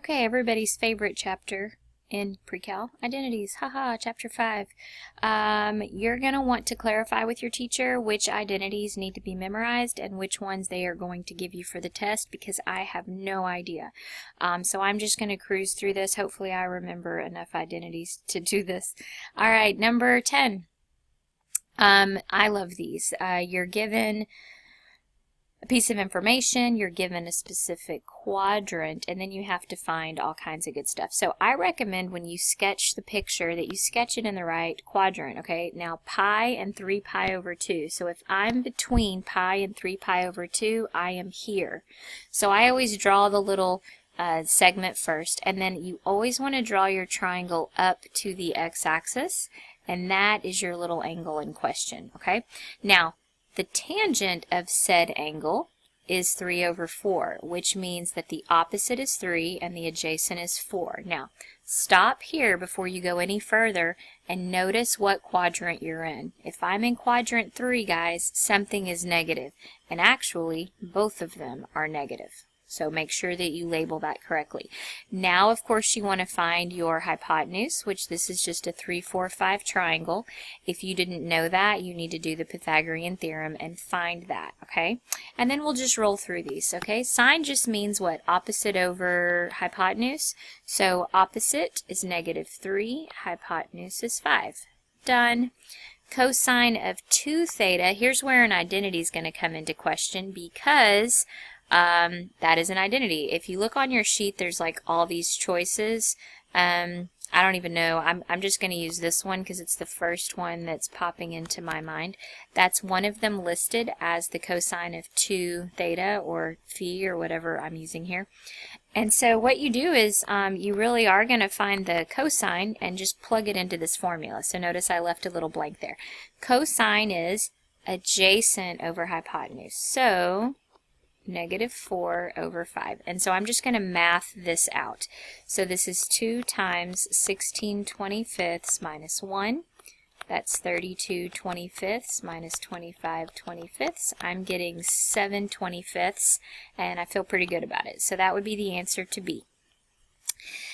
Okay, everybody's favorite chapter in precal, identities. Haha, chapter 5. You're going to want to clarify with your teacher which identities need to be memorized and which ones they are going to give you for the test, because I have no idea. So I'm just going to cruise through this. Hopefully I remember enough identities to do this. All right, number 10. I love these. You're given a piece of information, you're given a specific quadrant, and then you have to find all kinds of good stuff. So I recommend when you sketch the picture that you sketch it in the right quadrant, okay? Now pi and 3 pi over 2. So if I'm between pi and 3 pi over 2, I am here. So I always draw the little segment first, and then you always want to draw your triangle up to the x-axis, and that is your little angle in question, okay? Now, the tangent of said angle is 3 over 4, which means that the opposite is 3 and the adjacent is 4. Now, stop here before you go any further and notice what quadrant you're in. If I'm in quadrant 3, guys, something is negative, and actually both of them are negative. So make sure that you label that correctly. Now, of course, you want to find your hypotenuse, which this is just a 3, 4, 5 triangle. If you didn't know that, you need to do the Pythagorean theorem and find that, okay? And then we'll just roll through these, okay? Sine just means what? Opposite over hypotenuse. So opposite is -3, hypotenuse is 5. Done. Cosine of 2 theta, here's where an identity is going to come into question, because that is an identity. If you look on your sheet, there's like all these choices. I don't even know. I'm just going to use this one because it's the first one that's popping into my mind. That's one of them listed as the cosine of 2 theta or phi or whatever I'm using here. And so what you do is you really are going to find the cosine and just plug it into this formula. So notice I left a little blank there. Cosine is adjacent over hypotenuse. So -4 over 5. And so I'm just going to math this out. So this is 2 times 16/25 minus 1. That's 32/25 minus 25/25. I'm getting 7/25, and I feel pretty good about it. So that would be the answer to B.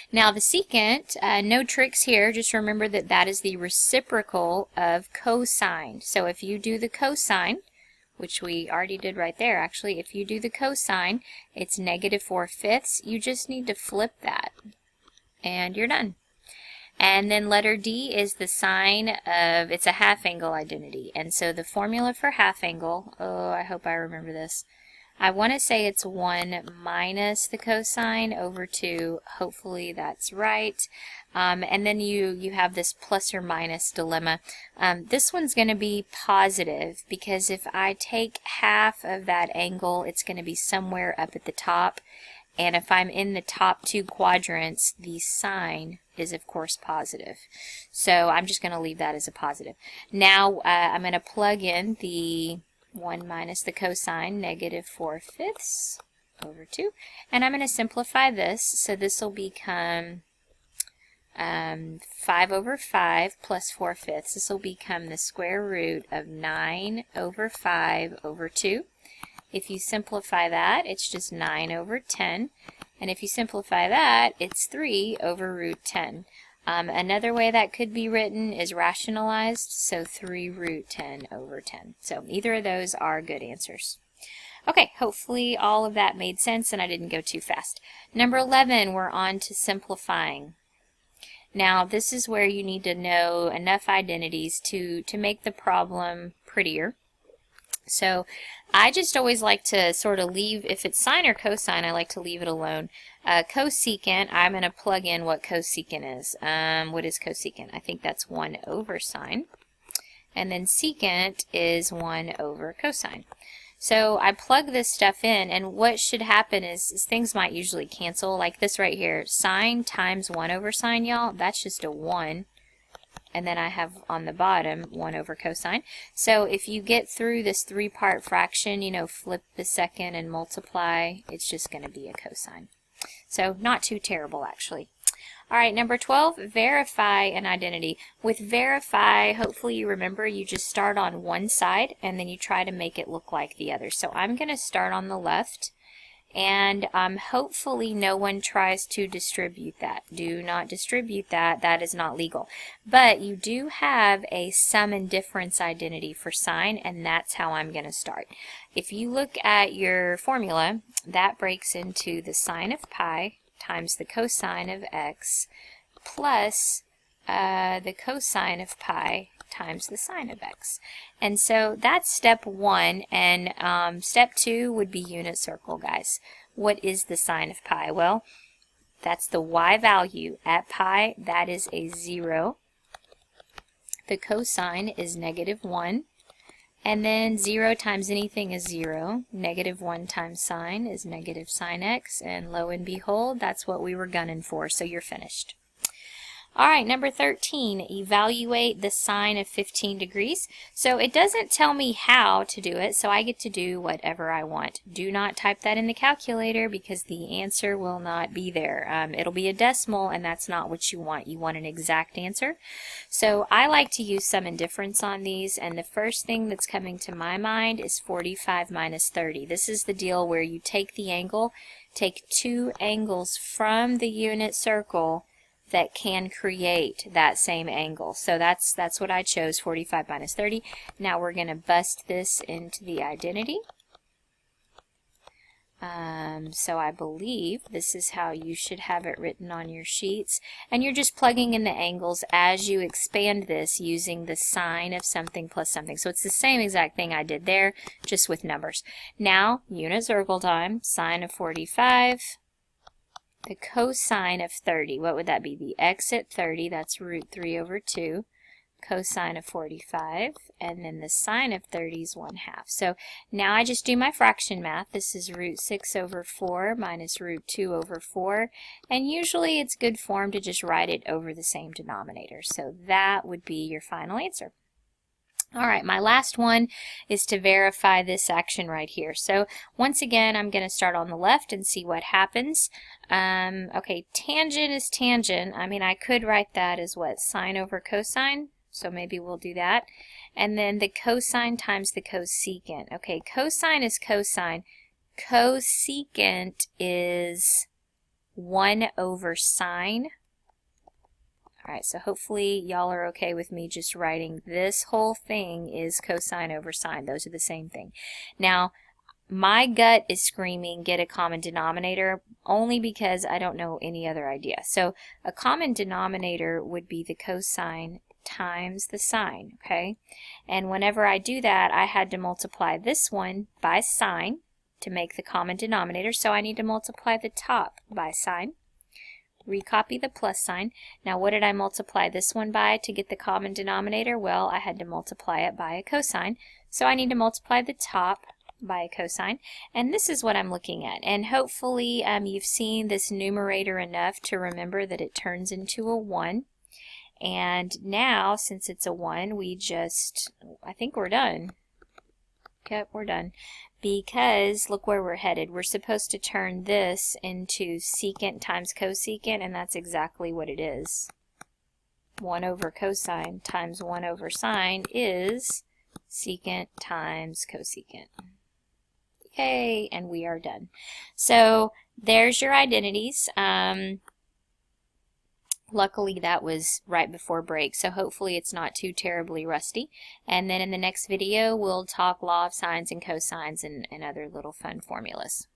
Now the secant, no tricks here. Just remember that that is the reciprocal of cosine. So if you do the cosine, which we already did right there, actually. If you do the cosine, it's -4/5. You just need to flip that, and you're done. And then letter D is the sine of, it's a half angle identity. And so the formula for half angle, oh, I hope I remember this. I want to say it's 1 minus the cosine over 2. Hopefully that's right. And then you have this plus or minus dilemma. This one's going to be positive, because if I take half of that angle, it's going to be somewhere up at the top. And if I'm in the top 2 quadrants, the sine is, of course, positive. So I'm just going to leave that as a positive. Now I'm going to plug in the 1 minus the cosine, -4/5 over 2. And I'm going to simplify this. So this will become 5 over 5 plus 4/5. This will become the square root of 9 over 5 over 2. If you simplify that, it's just 9 over 10. And if you simplify that, it's 3 over root 10. Another way that could be written is rationalized, so 3 root 10 over 10. So either of those are good answers. Okay, hopefully all of that made sense and I didn't go too fast. Number 11, we're on to simplifying. Now this is where you need to know enough identities to make the problem prettier. So I just always like to sort of leave, if it's sine or cosine, I like to leave it alone. Cosecant, I'm going to plug in what cosecant is. What is cosecant? I think that's 1 over sine. And then secant is 1 over cosine. So I plug this stuff in, and what should happen is things might usually cancel, like this right here. Sine times 1 over sine, y'all, that's just a 1. And then I have on the bottom 1 over cosine. So if you get through this 3-part fraction, you know, flip the second and multiply, it's just going to be a cosine. So not too terrible, actually. All right, number 12, verify an identity. With verify, hopefully you remember, you just start on one side and then you try to make it look like the other. So I'm going to start on the left, and hopefully no one tries to distribute that. Do not distribute that. That is not legal. But you do have a sum and difference identity for sine, and that's how I'm going to start. If you look at your formula, that breaks into the sine of pi times the cosine of x plus the cosine of pi times the sine of x. And so that's step 1, and step 2 would be unit circle, guys. What is the sine of pi? Well, that's the y value at pi. That is a 0. The cosine is -1. And then 0 times anything is 0. -1 times sine is negative sine x. And lo and behold, that's what we were gunning for. So you're finished. All right, number 13, evaluate the sine of 15 degrees. So it doesn't tell me how to do it, so I get to do whatever I want. Do not type that in the calculator because the answer will not be there. It'll be a decimal, and that's not what you want. You want an exact answer. So I like to use sum and difference on these, and the first thing that's coming to my mind is 45 minus 30. This is the deal where you take the angle, take 2 angles from the unit circle that can create that same angle. So that's what I chose, 45 minus 30. Now we're going to bust this into the identity. So I believe this is how you should have it written on your sheets. And you're just plugging in the angles as you expand this using the sine of something plus something. So it's the same exact thing I did there, just with numbers. Now, unit circle time, sine of 45. The cosine of 30, what would that be? The x at 30, that's root 3 over 2. Cosine of 45, and then the sine of 30 is 1/2. So now I just do my fraction math. This is root 6 over 4 minus root 2 over 4. And usually it's good form to just write it over the same denominator. So that would be your final answer. All right, my last one is to verify this action right here. So once again, I'm going to start on the left and see what happens. Okay, tangent is tangent. I mean, I could write that as what? Sine over cosine. So maybe we'll do that. And then the cosine times the cosecant. Okay, cosine is cosine. Cosecant is 1 over sine. Alright, so hopefully y'all are okay with me just writing this whole thing is cosine over sine. Those are the same thing. Now, my gut is screaming get a common denominator only because I don't know any other idea. So a common denominator would be the cosine times the sine, okay? And whenever I do that, I had to multiply this one by sine to make the common denominator. So I need to multiply the top by sine. Recopy the plus sign. Now what did I multiply this one by to get the common denominator? Well, I had to multiply it by a cosine. So I need to multiply the top by a cosine. And this is what I'm looking at. And hopefully you've seen this numerator enough to remember that it turns into a 1. And now, since it's a 1, we just, I think we're done. Yep, we're done. Because look where we're headed. We're supposed to turn this into secant times cosecant, and that's exactly what it is. 1 over cosine times 1 over sine is secant times cosecant. Yay, and we are done. So there's your identities. Luckily that was right before break, so hopefully it's not too terribly rusty. And then in the next video we'll talk law of sines and cosines and other little fun formulas.